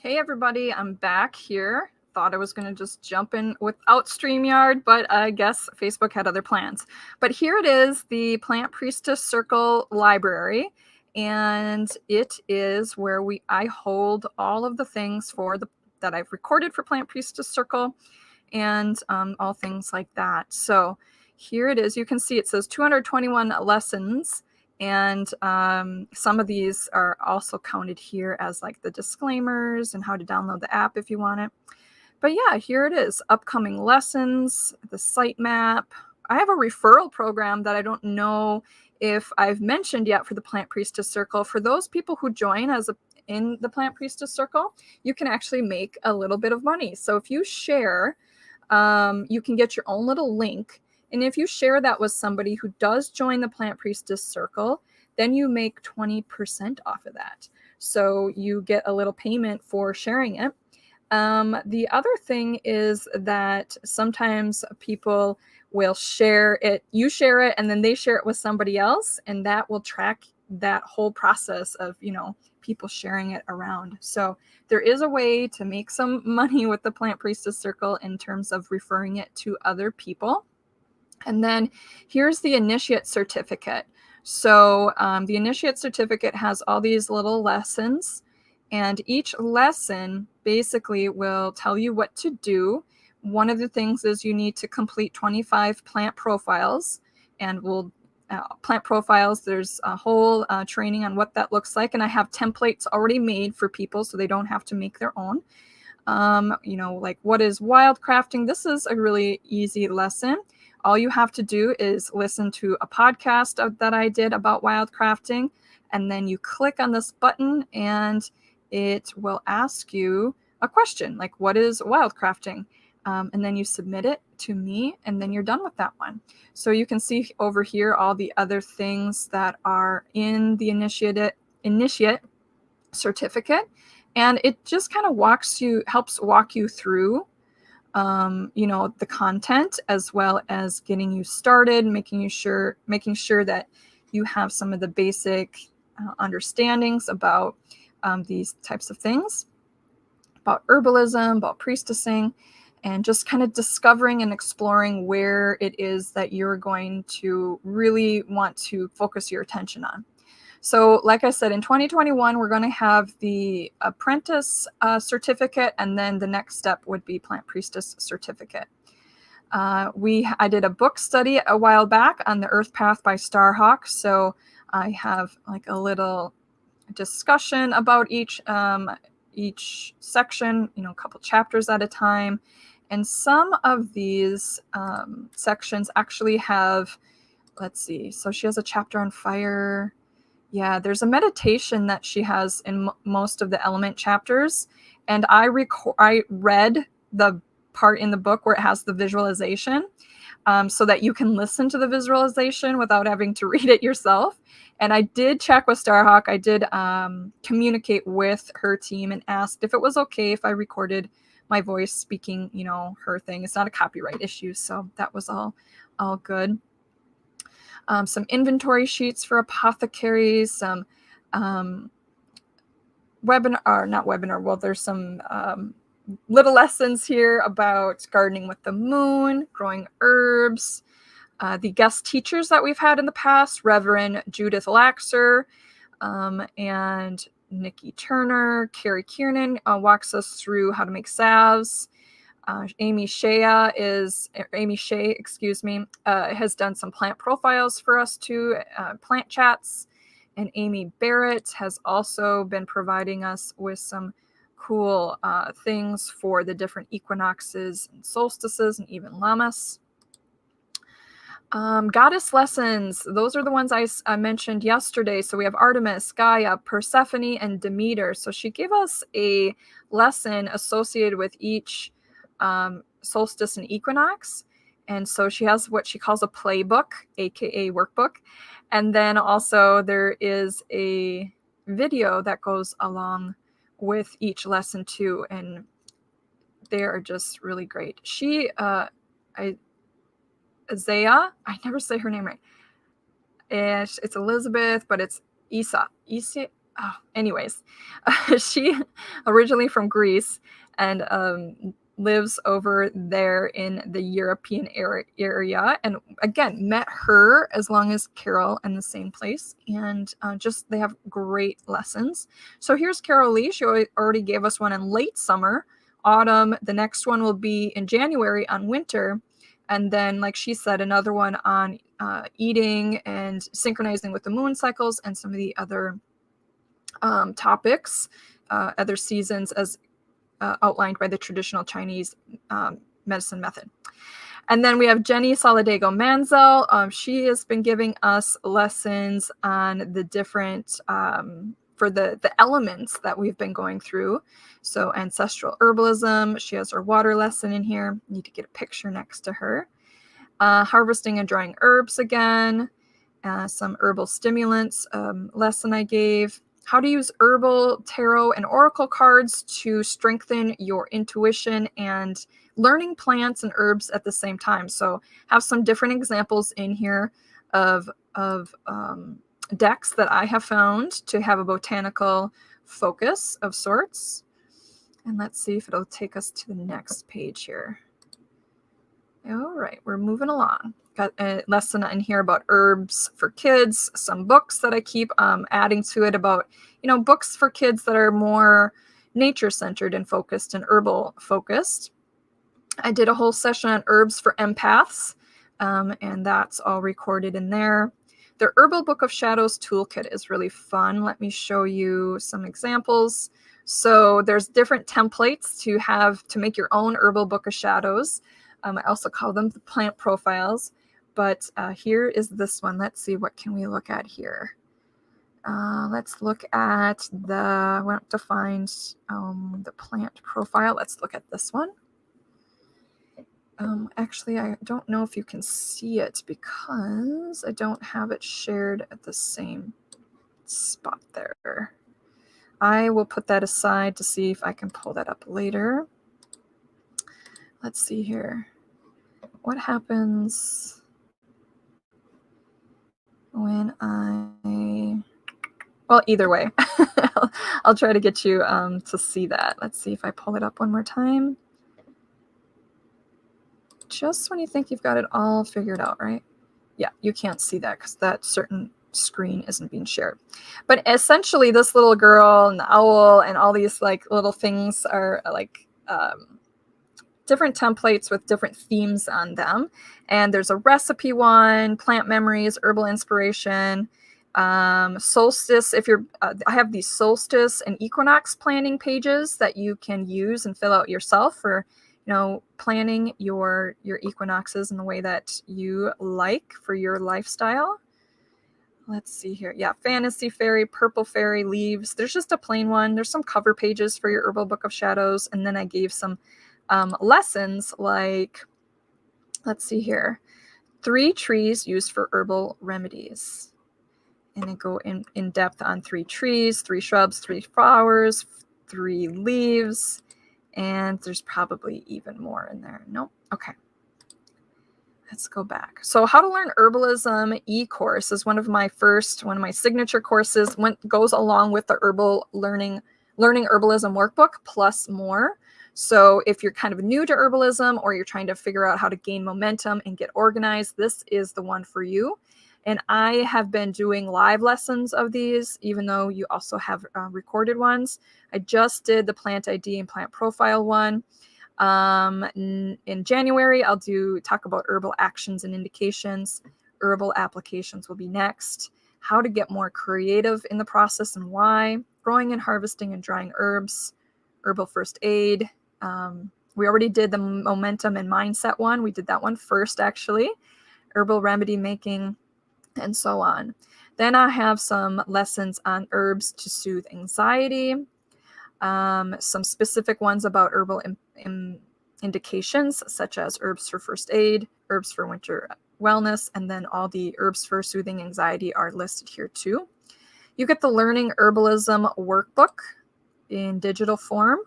Hey everybody, I'm back here. Thought I was going to just jump in without StreamYard, but I guess Facebook had other plans. But here it is, the Plant Priestess Circle library, and it is where I hold all of the things that I've recorded for Plant Priestess Circle and all things like that. So here it is. You can see it says 221 lessons. And some of these are also counted here as like the disclaimers and how to download the app if you want it. But yeah, here it is. Upcoming lessons, the sitemap. I have a referral program that I don't know if I've mentioned yet for the Plant Priestess Circle. For those people who join in the Plant Priestess Circle, you can actually make a little bit of money. So if you share, you can get your own little link. And if you share that with somebody who does join the Plant Priestess Circle, then you make 20% off of that. So you get a little payment for sharing it. The other thing is that sometimes people will share it, you share it, and then they share it with somebody else, and that will track that whole process of, people sharing it around. So there is a way to make some money with the Plant Priestess Circle in terms of referring it to other people. And then here's the Initiate Certificate. So the Initiate Certificate has all these little lessons, and each lesson basically will tell you what to do. One of the things is you need to complete 25 plant profiles, and plant profiles, there's a whole training on what that looks like, and I have templates already made for people so they don't have to make their own. Like what is wildcrafting? This is a really easy lesson. All you have to do is listen to a podcast that I did about wildcrafting, and then you click on this button and it will ask you a question like, what is wildcrafting? And then you submit it to me, and then you're done with that one. So you can see over here all the other things that are in the Initiate Certificate, and it just kind of helps walk you through the content, as well as getting you started, making sure that you have some of the basic understandings about these types of things, about herbalism, about priestessing, and just kind of discovering and exploring where it is that you're going to really want to focus your attention on. So like I said, in 2021, we're going to have the apprentice certificate, and then the next step would be Plant Priestess certificate. I did a book study a while back on the Earth Path by Starhawk. So I have like a little discussion about each section, a couple chapters at a time. And some of these sections actually have, let's see, so she has a chapter on fire. Yeah, there's a meditation that she has in most of the element chapters. And I read the part in the book where it has the visualization, so that you can listen to the visualization without having to read it yourself. And I did check with Starhawk. I did communicate with her team and asked if it was okay if I recorded my voice speaking, her thing. It's not a copyright issue, so that was all good. Some inventory sheets for apothecaries, some there's some little lessons here about gardening with the moon, growing herbs. The guest teachers that we've had in the past, Reverend Judith Laxer and Nikki Turner, Carrie Kiernan walks us through how to make salves. Amy Shea, has done some plant profiles for us too, plant chats. And Amy Barrett has also been providing us with some cool things for the different equinoxes and solstices and even Lammas. Goddess lessons, those are the ones I mentioned yesterday. So we have Artemis, Gaia, Persephone, and Demeter. So she gave us a lesson associated with each solstice and equinox. And so she has what she calls a playbook, aka workbook. And then also there is a video that goes along with each lesson too. And they are just really great. Isaiah, I never say her name right. It's Elizabeth, but it's Isa. anyways, she originally from Greece and lives over there in the European area. And again, met her as long as Carol in the same place. And just they have great lessons. So here's Carol Lee. She already gave us one in late summer, autumn. The next one will be in January on winter. And then, like she said, another one on eating and synchronizing with the moon cycles and some of the other topics, other seasons as outlined by the traditional Chinese medicine method. And then we have Jenny Solidago Manzel. She has been giving us lessons on the different, for the elements that we've been going through. So ancestral herbalism, she has her water lesson in here. Need to get a picture next to her. Harvesting and drying herbs again. Some herbal stimulants lesson I gave. How to use herbal, tarot, and oracle cards to strengthen your intuition and learning plants and herbs at the same time. So have some different examples in here of decks that I have found to have a botanical focus of sorts. And let's see if it'll take us to the next page here. All right, we're moving along. Got a lesson in here about herbs for kids, some books that I keep adding to it about, books for kids that are more nature-centered and focused and herbal-focused. I did a whole session on herbs for empaths, and that's all recorded in there. The Herbal Book of Shadows toolkit is really fun. Let me show you some examples. So there's different templates to make your own Herbal Book of Shadows. I also call them the plant profiles, but here is this one. Let's see, what can we look at here? Let's look at I want to find the plant profile. Let's look at this one. Actually, I don't know if you can see it because I don't have it shared at the same spot there. I will put that aside to see if I can pull that up later. Let's see here. What happens when well, either way, I'll try to get you to see that. Let's see if I pull it up one more time. Just when you think you've got it all figured out, right? Yeah, you can't see that because that certain screen isn't being shared. But essentially, this little girl and the owl and all these little things are different templates with different themes on them. And there's a recipe one, plant memories, herbal inspiration, solstice. I have these solstice and equinox planning pages that you can use and fill out yourself for, planning your equinoxes in the way that you like for your lifestyle. Let's see here. Yeah, fantasy fairy, purple fairy, leaves. There's just a plain one. There's some cover pages for your Herbal Book of Shadows. And then I gave some lessons like, let's see here, 3 trees used for herbal remedies. And I go in depth on 3 trees, 3 shrubs, 3 flowers, 3 leaves, and there's probably even more in there. Nope. Okay. Let's go back. So How to Learn Herbalism e-course is one of my signature courses, goes along with the learning herbalism workbook plus more. So if you're kind of new to herbalism or you're trying to figure out how to gain momentum and get organized, this is the one for you. And I have been doing live lessons of these, even though you also have recorded ones. I just did the plant ID and plant profile one. In January, I'll talk about herbal actions and indications. Herbal applications will be next. How to get more creative in the process and why. Growing and harvesting and drying herbs. Herbal first aid. We already did the momentum and mindset one. We did that one first, actually. Herbal remedy making, and so on. Then I have some lessons on herbs to soothe anxiety. Some specific ones about herbal indications, such as herbs for first aid, herbs for winter wellness, and then all the herbs for soothing anxiety are listed here too. You get the Learning Herbalism workbook in digital form.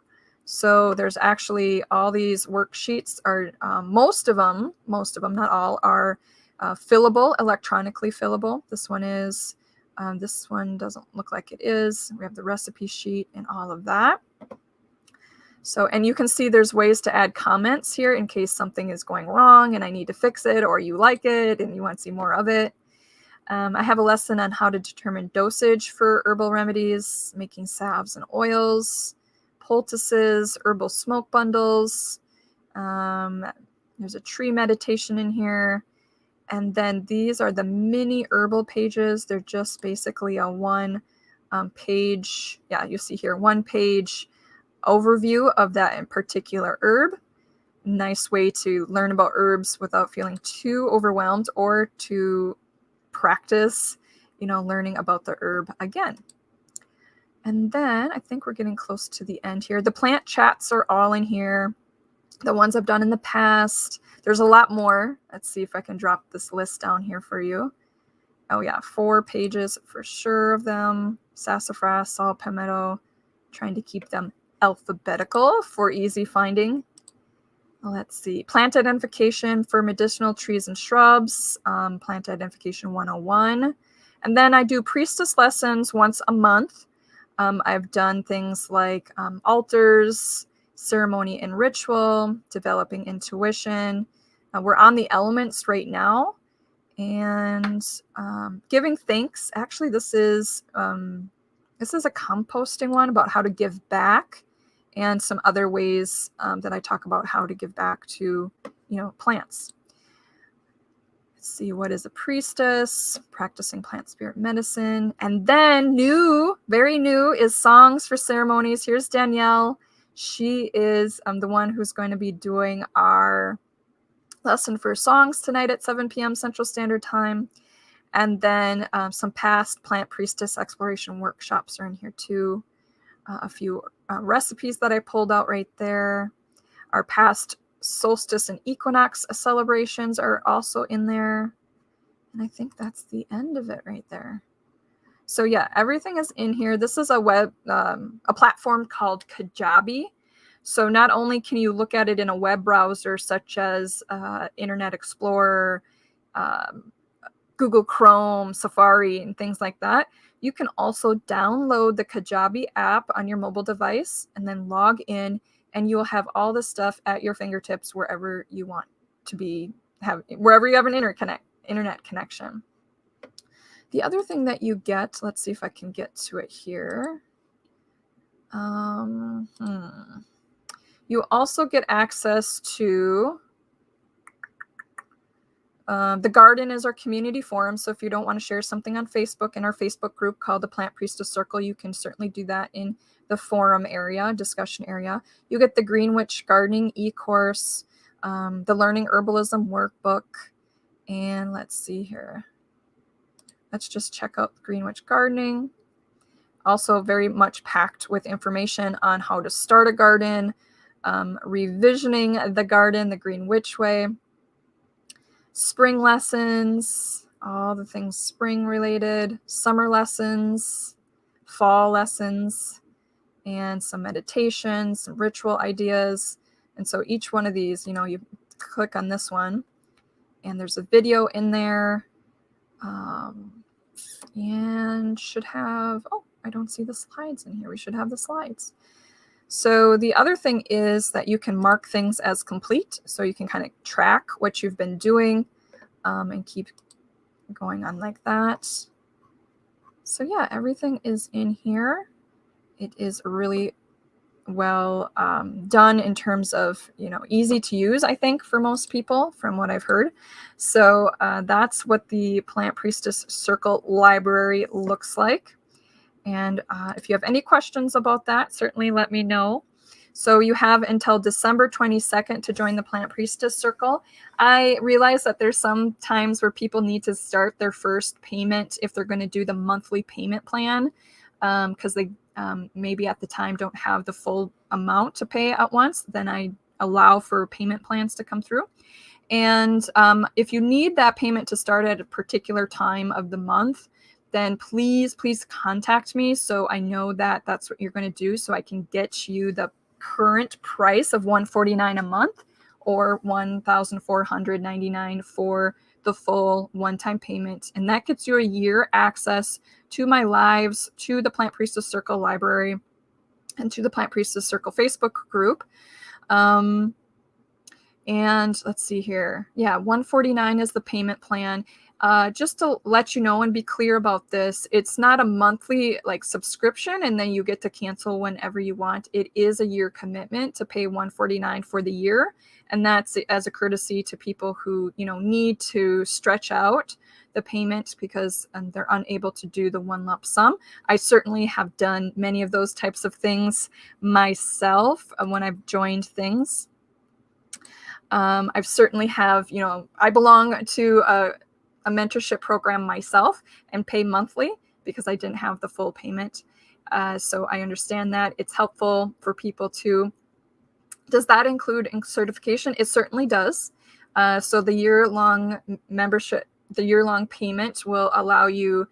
So there's actually all these worksheets are, most of them, not all, are fillable, electronically fillable. This one is This one doesn't look like it is. We have the recipe sheet and all of that. So, and you can see there's ways to add comments here in case something is going wrong and I need to fix it, or you like it and you want to see more of it. I have a lesson on how to determine dosage for herbal remedies, making salves and oils, poultices, herbal smoke bundles. There's a tree meditation in here. And then these are the mini herbal pages. They're just basically a one page, yeah, you see here, 1 page overview of that in particular herb. Nice way to learn about herbs without feeling too overwhelmed, or to practice, learning about the herb again. And then I think we're getting close to the end here. The plant chats are all in here. The ones I've done in the past. There's a lot more. Let's see if I can drop this list down here for you. Oh yeah, 4 pages for sure of them. Sassafras, saw palmetto. Trying to keep them alphabetical for easy finding. Let's see. Plant identification for medicinal trees and shrubs. Plant identification 101. And then I do priestess lessons once a month. I've done things like altars, ceremony and ritual, developing intuition. We're on the elements right now, and giving thanks. Actually, this is a composting one about how to give back, and some other ways that I talk about how to give back to, plants. Let's see, what is a priestess? Practicing plant spirit medicine. And then very new, is songs for ceremonies. Here's Danielle. She is the one who's going to be doing our lesson for songs tonight at 7 p.m. Central Standard Time. And then some past plant priestess exploration workshops are in here too. A few recipes that I pulled out right there. Our past solstice and equinox celebrations are also in there. And I think that's the end of it right there. So yeah, everything is in here. This is a platform called Kajabi. So not only can you look at it in a web browser such as Internet Explorer, Google Chrome, Safari, and things like that, you can also download the Kajabi app on your mobile device and then log in, and you'll have all the stuff at your fingertips wherever you want to wherever you have an internet connection. The other thing that you get, let's see if I can get to it here. You also get access to the garden is our community forum. So if you don't want to share something on Facebook, in our Facebook group called the Plant Priestess Circle, you can certainly do that in the forum area, discussion area. You get the Green Witch Gardening e-course, the Learning Herbalism workbook, and let's see here. Let's just check out Green Witch Gardening. Also very much packed with information on how to start a garden, revisioning the garden, the Green Witch way, spring lessons, all the things spring related, summer lessons, fall lessons, and some meditations, some ritual ideas. And so each one of these, you click on this one and there's a video in there, and should have, I don't see the slides in here. We should have the slides. So the other thing is that you can mark things as complete. So you can kind of track what you've been doing and keep going on like that. So yeah, everything is in here. It is really well done in terms of, easy to use, I think, for most people from what I've heard. So that's what the Plant Priestess Circle library looks like. And if you have any questions about that, certainly let me know. So you have until December 22nd to join the Plant Priestess Circle. I realize that there's some times where people need to start their first payment if they're going to do the monthly payment plan, because they maybe at the time don't have the full amount to pay at once. Then I allow for payment plans to come through. And if you need that payment to start at a particular time of the month, then please contact me so I know that that's what you're going to do, so I can get you the current price of $149 a month or $1,499 for the full one-time payment. And that gets you a year access to my lives, to the Plant Priestess Circle library, and to the Plant Priestess Circle Facebook group. And let's see here. Yeah, $149 is the payment plan. Just to let you know and be clear about this, it's not a monthly like subscription and then you get to cancel whenever you want. It is a year commitment to pay $149 for the year. And that's as a courtesy to people who, need to stretch out the payment because they're unable to do the one lump sum. I certainly have done many of those types of things myself when I've joined things. I've certainly have, I belong to a mentorship program myself and pay monthly because I didn't have the full payment. So I understand that it's helpful for people to. Does that include certification? It certainly does. So the year-long membership, the year-long payment will allow you,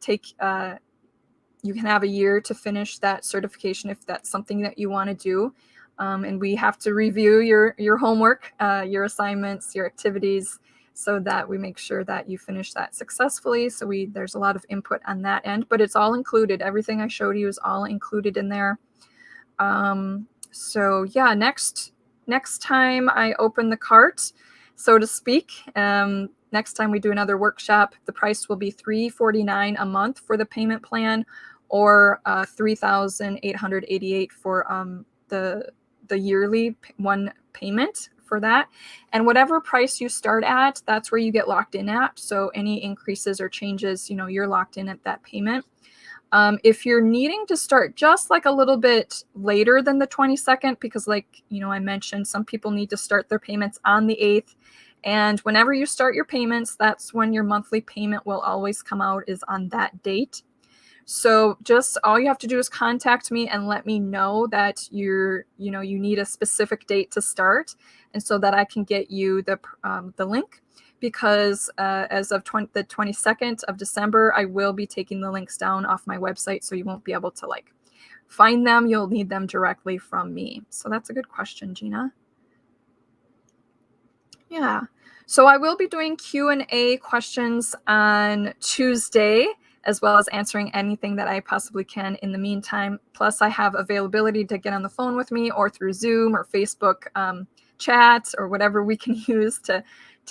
take, you can have a year to finish that certification if that's something that you want to do. And we have to review your homework, your assignments, your activities, so that we make sure that you finish that successfully. So there's a lot of input on that end, but it's all included. Everything I showed you is all included in there. So yeah, next time I open the cart, so to speak, next time we do another workshop, the price will be $349 a month for the payment plan, or $3,888 for the yearly one payment for that. And whatever price you start at, that's where you get locked in at. So any increases or changes, you're locked in at that payment. If you're needing to start just like a little bit later than the 22nd, because like, I mentioned, some people need to start their payments on the 8th. And whenever you start your payments, that's when your monthly payment will always come out, is on that date. So just all you have to do is contact me and let me know that you need a specific date to start, and so that I can get you the link. Because as of the 22nd of December, I will be taking the links down off my website, so you won't be able to like find them. You'll need them directly from me. So that's a good question, Gina. Yeah. So I will be doing Q&A questions on Tuesday, as well as answering anything that I possibly can in the meantime. Plus, I have availability to get on the phone with me, or through Zoom or Facebook chats, or whatever we can use to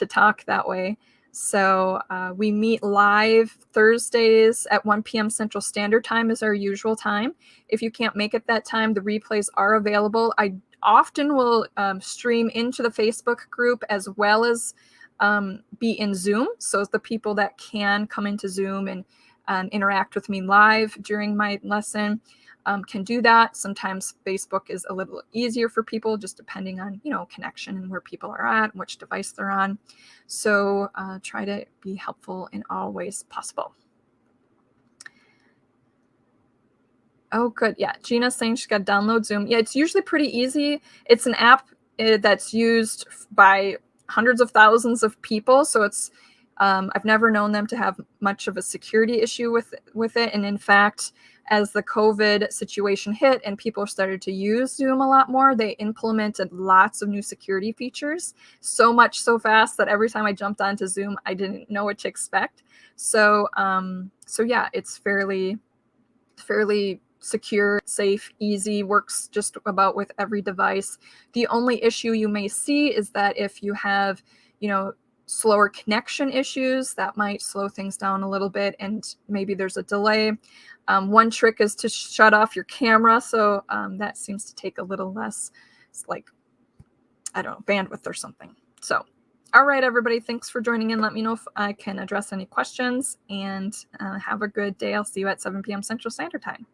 talk that way. So we meet live Thursdays at 1 p.m. Central Standard Time is our usual time. If you can't make it that time, the replays are available. I often will stream into the Facebook group as well as be in Zoom. So the people that can come into Zoom and interact with me live during my lesson can do that. Sometimes Facebook is a little easier for people, just depending on, connection and where people are at and which device they're on. So try to be helpful in all ways possible. Oh, good. Yeah. Gina's saying she's got to download Zoom. Yeah, it's usually pretty easy. It's an app that's used by hundreds of thousands of people. So it's, I've never known them to have much of a security issue with it. And in fact, as the COVID situation hit and people started to use Zoom a lot more, they implemented lots of new security features, so much so fast that every time I jumped onto Zoom, I didn't know what to expect. So yeah, it's fairly secure, safe, easy, works just about with every device. The only issue you may see is that if you have, slower connection issues, that might slow things down a little bit, and maybe there's a delay. One trick is to shut off your camera, so that seems to take a little less, bandwidth or something. So, all right, everybody, thanks for joining in. Let me know if I can address any questions, and have a good day. I'll see you at 7 p.m. Central Standard Time.